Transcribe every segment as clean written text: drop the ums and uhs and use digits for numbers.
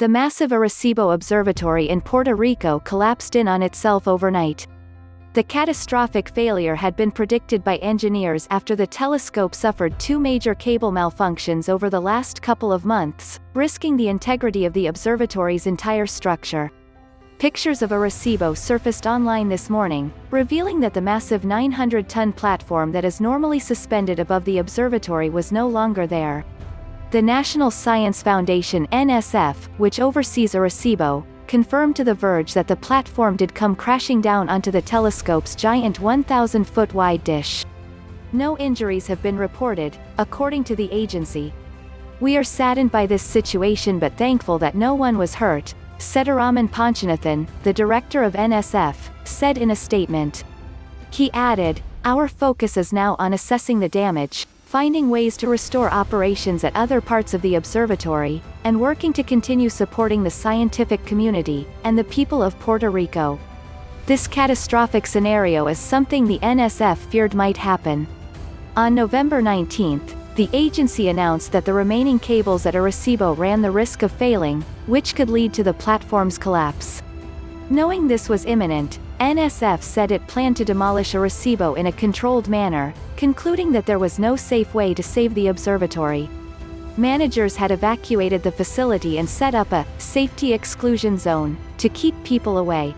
The massive Arecibo Observatory in Puerto Rico collapsed in on itself overnight. The catastrophic failure had been predicted by engineers after the telescope suffered two major cable malfunctions over the last couple of months, risking the integrity of the observatory's entire structure. Pictures of Arecibo surfaced online this morning, revealing that the massive 900-ton platform that is normally suspended above the observatory was no longer there. The National Science Foundation (NSF), which oversees Arecibo, confirmed to The Verge that the platform did come crashing down onto the telescope's giant 1,000-foot-wide dish. No injuries have been reported, according to the agency. "We are saddened by this situation but thankful that no one was hurt," Sethuraman Panchanathan, the director of NSF, said in a statement. He added, "Our focus is now on assessing the damage, finding ways to restore operations at other parts of the observatory, and working to continue supporting the scientific community and the people of Puerto Rico." This catastrophic scenario is something the NSF feared might happen. On November 19, the agency announced that the remaining cables at Arecibo ran the risk of failing, which could lead to the platform's collapse. Knowing this was imminent, NSF said it planned to demolish Arecibo in a controlled manner, concluding that there was no safe way to save the observatory. Managers had evacuated the facility and set up a safety exclusion zone to keep people away.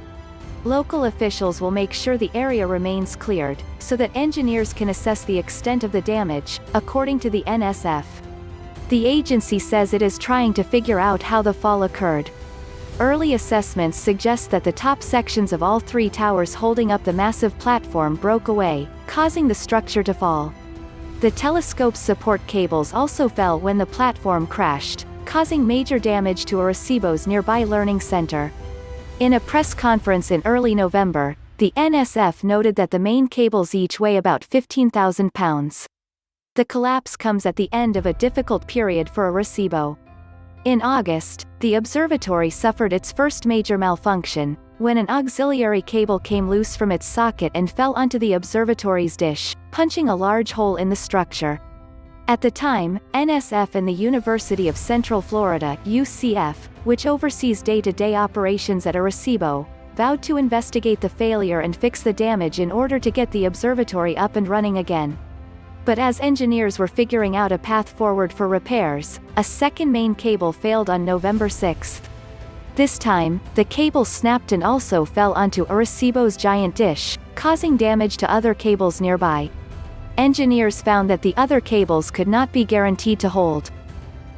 Local officials will make sure the area remains cleared, so that engineers can assess the extent of the damage, according to the NSF. The agency says it is trying to figure out how the fall occurred. Early assessments suggest that the top sections of all three towers holding up the massive platform broke away, causing the structure to fall. The telescope's support cables also fell when the platform crashed, causing major damage to Arecibo's nearby learning center. In a press conference in early November, the NSF noted that the main cables each weigh about 15,000 pounds. The collapse comes at the end of a difficult period for Arecibo. In August, the observatory suffered its first major malfunction, when an auxiliary cable came loose from its socket and fell onto the observatory's dish, punching a large hole in the structure. At the time, NSF and the University of Central Florida (UCF), which oversees day-to-day operations at Arecibo, vowed to investigate the failure and fix the damage in order to get the observatory up and running again. But as engineers were figuring out a path forward for repairs, a second main cable failed on November 6. This time, the cable snapped and also fell onto Arecibo's giant dish, causing damage to other cables nearby. Engineers found that the other cables could not be guaranteed to hold.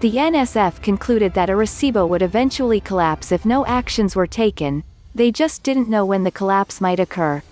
The NSF concluded that Arecibo would eventually collapse if no actions were taken. They just didn't know when the collapse might occur.